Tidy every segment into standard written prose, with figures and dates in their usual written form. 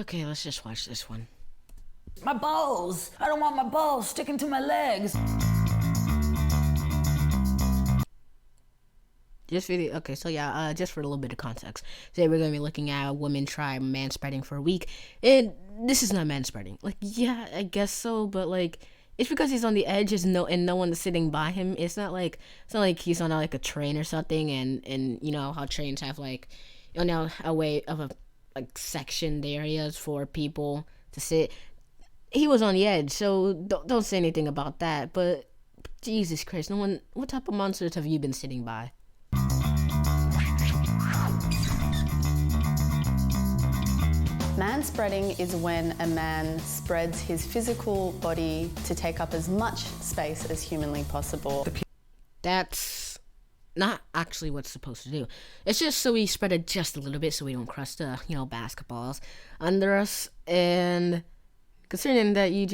Okay, let's just watch this one. My balls! I don't want my balls sticking to my legs. This video, okay, so yeah, just for a little bit of context. Today we're going to be looking at a woman try manspreading for a week. And this is not manspreading. Like, yeah, I guess so, but like, it's because he's on the edge and no one's sitting by him. It's not like he's on like a train or something and you know how trains have like, you know, a way of like sectioned areas for people to sit. He was on the edge, so don't say anything about that. But Jesus Christ, no one. What type of monsters have you been sitting by? Manspreading is when a man spreads his physical body to take up as much space as humanly possible. That's not actually what's supposed to do. It's just so we spread it just a little bit so we don't crush the, you know, basketballs under us. And considering that you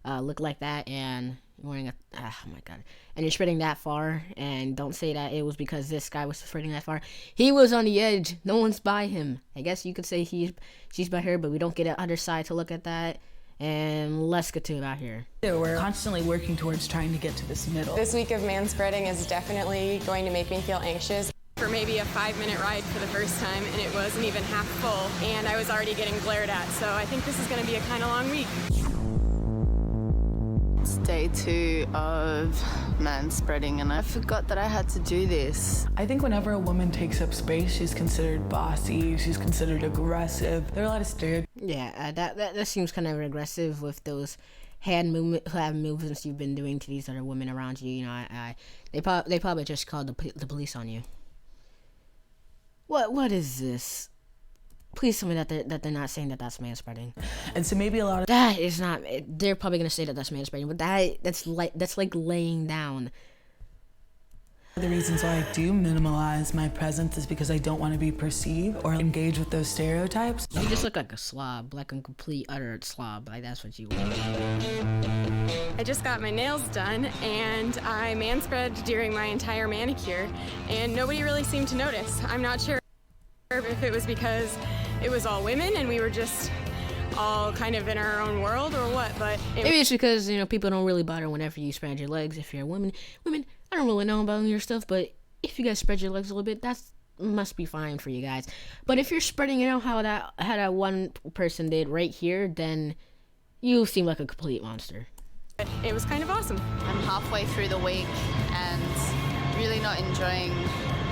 look like that and you're wearing oh my god, and you're spreading that far, and don't say that it was because this guy was spreading that far. He was on the edge. No one's by him. I guess you could say she's by her, but we don't get the other side to look at that. And let's get to it out here. We're constantly working towards trying to get to this middle. This week of manspreading is definitely going to make me feel anxious. For maybe a 5-minute ride for the first time, and it wasn't even half full, and I was already getting glared at, so I think this is going to be a kind of long week. It's day 2 of manspreading, and I forgot that I had to do this. I think whenever a woman takes up space, she's considered bossy, she's considered aggressive. There are a lot of stereotypes. Yeah, that seems kind of aggressive with those hand movements you've been doing to these other women around you. You know, they probably just called the police on you. What is this? Please tell me that they're not saying that that's manspreading. And so maybe a lot of that is not. They're probably gonna say that that's manspreading, but that's like laying down. the reasons why I do minimalize my presence is because I don't want to be perceived or engage with those stereotypes. You just look like a slob, like a complete utter slob. Like that's what you look. I just got my nails done and I manspread during my entire manicure and nobody really seemed to notice. I'm not sure if it was because it was all women and we were just all kind of in our own world or what, but maybe it's because, you know, people don't really bother whenever you spread your legs. If you're a woman, I don't really know about your stuff, but if you guys spread your legs a little bit, that's must be fine for you guys. But if you're spreading, you know, how that one person did right here, then you seem like a complete monster. It was kind of awesome. I'm halfway through the week and really not enjoying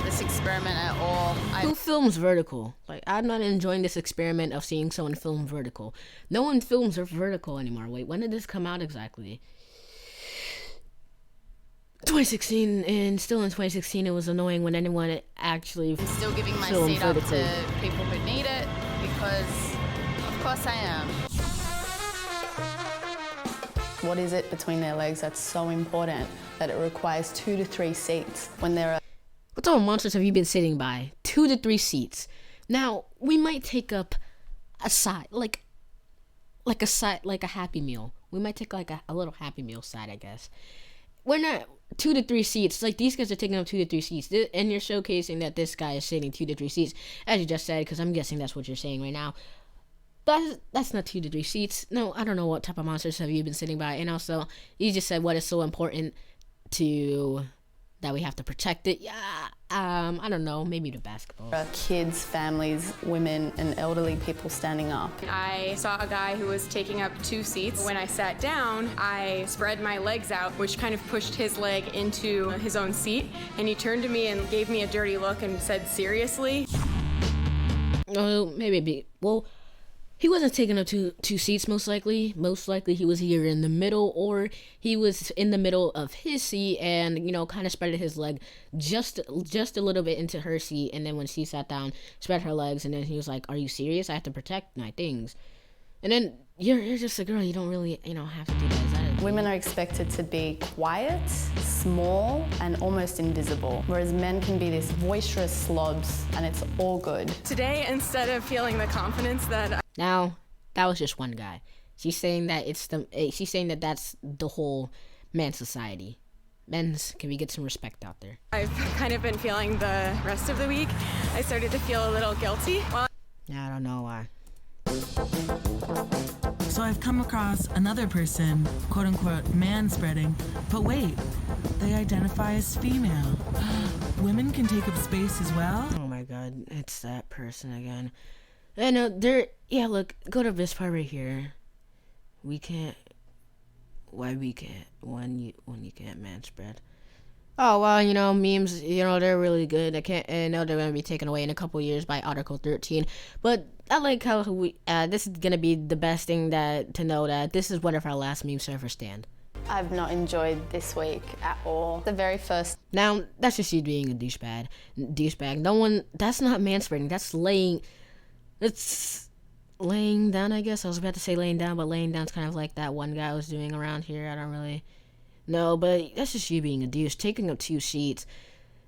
this experiment at all. Who films vertical? Like, I'm not enjoying this experiment of seeing someone film vertical. No one films vertical anymore. Wait, when did this come out exactly? 2016, and still in 2016 it was annoying when anyone actually I'm still giving my filmed seat up vertical. to people who need it because of course I am. What is it between their legs that's so important that it requires 2 to 3 seats when there are... What type of monsters have you been sitting by? 2 to 3 seats. Now, we might take up a side, like a Happy Meal. We might take like a little Happy Meal side, I guess. We're not 2 to 3 seats. Like, these guys are taking up 2 to 3 seats. And you're showcasing that this guy is sitting 2 to 3 seats, as you just said, because I'm guessing that's what you're saying right now. But that's not 2 to 3 seats. No, I don't know what type of monsters have you been sitting by. And also, you just said what is so important to... that we have to protect it. Yeah, I don't know, maybe the basketball. Kids, families, women, and elderly people standing up. I saw a guy who was taking up 2 seats. When I sat down, I spread my legs out, which kind of pushed his leg into his own seat. And he turned to me and gave me a dirty look and said, "Seriously?" Oh, maybe. Well, he wasn't taking up two seats, most likely. Most likely he was either in the middle or he was in the middle of his seat and, you know, kind of spread his leg just a little bit into her seat. And then when she sat down, spread her legs. And then he was like, "Are you serious? I have to protect my things." And then you're just a girl. You don't really, you know, have to do that. Women are expected to be quiet, small, and almost invisible, whereas men can be these boisterous slobs, and it's all good. Today, instead of feeling the confidence that Now, that was just one guy. She's saying that that's the whole man society. Men's, can we get some respect out there? I've kind of been feeling the rest of the week, I started to feel a little guilty. Yeah, I don't know why. So I've come across another person, quote unquote, manspreading, but wait, they identify as female. Women can take up space as well? Oh my god, it's that person again. I know, yeah, look, go to this part right here. We can't, why we can't, when you can't manspread. Oh, well, you know, memes, you know, they're really good. I know they're going to be taken away in a couple years by Article 13. But I like how this is going to be the best thing to know that this is one of our last meme servers stand. I've not enjoyed this week at all. The very first. Now, that's just you being a douchebag. No one, that's not manspreading. It's laying down, I guess. I was about to say laying down, but laying down's kind of like that one guy was doing around here. I don't really know, but that's just you being a douche, taking up 2 seats.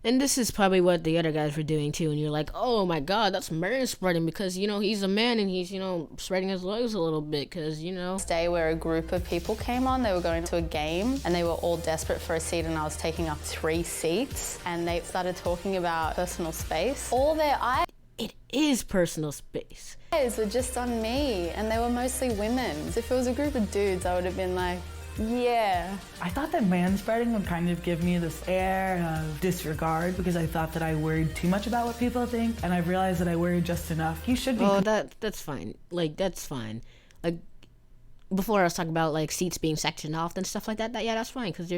And this is probably what the other guys were doing too, and you're like, oh my god, that's manspreading because, you know, he's a man and he's, you know, spreading his legs a little bit because, you know. Day where a group of people came on, they were going to a game and they were all desperate for a seat and I was taking up 3 seats and they started talking about personal space. All their eyes It is personal space. were just on me and they were mostly women. If it was a group of dudes, I would have been like, yeah. I thought that manspreading would kind of give me this air of disregard because I thought that I worried too much about what people think, and I've realized that I worry just enough. You should be. Oh, that's fine. Like, that's fine. Like, before I was talking about like seats being sectioned off and stuff like that. Yeah, that's fine because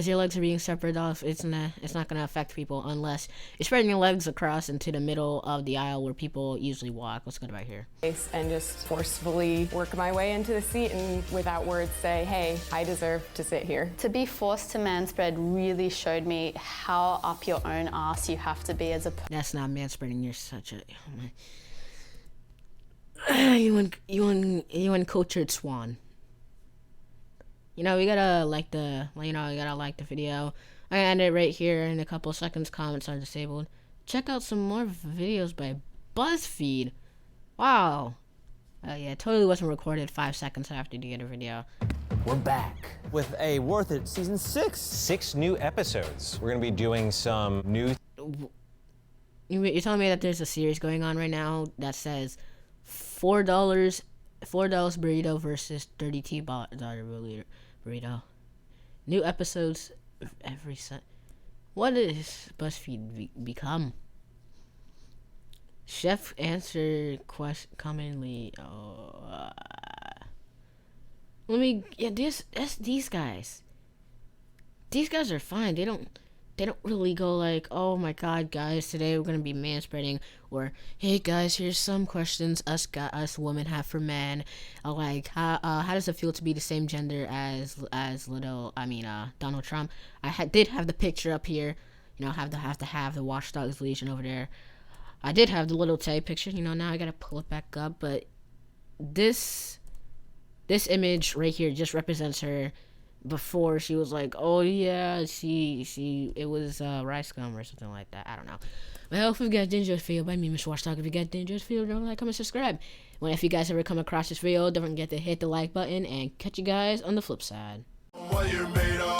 your legs are being separated off. It's not gonna affect people unless you're spreading your legs across into the middle of the aisle where people usually walk. Let's go right here. And just forcefully work my way into the seat and without words say, hey, I deserve to sit here. To be forced to manspread really showed me how up your own ass you have to be as a person. That's not manspreading. You're such a you uncultured swan. You know, you gotta like the video. I end it right here in a couple seconds. Comments are disabled. Check out some more videos by BuzzFeed. Wow. Yeah, totally wasn't recorded 5 seconds after the other video. We're back with a Worth It Season 6. 6 new episodes. We're gonna be doing some new... You're telling me that there's a series going on right now that says $4 burrito versus $32 burrito. New episodes every What is BuzzFeed become? Chef answer question commonly. These guys. These guys are fine. They don't really go like, oh my god, guys, today we're gonna be manspreading, or hey guys, here's some questions us women have for men, like how does it feel to be the same gender as Donald Trump. I did have the picture up here, you know, have to have the Watchdogs Legion over there. I did have the little Tay picture, you know, now I gotta pull it back up, but this image right here just represents her before she was like, oh yeah, it was rice gum or something like that. I don't know. Well, if you guys did enjoy this video, by me, Mr. Watchdog, if you guys did enjoy this video, don't like, comment, subscribe. Well, if you guys ever come across this video, don't forget to hit the like button, and catch you guys on the flip side. What you're made of.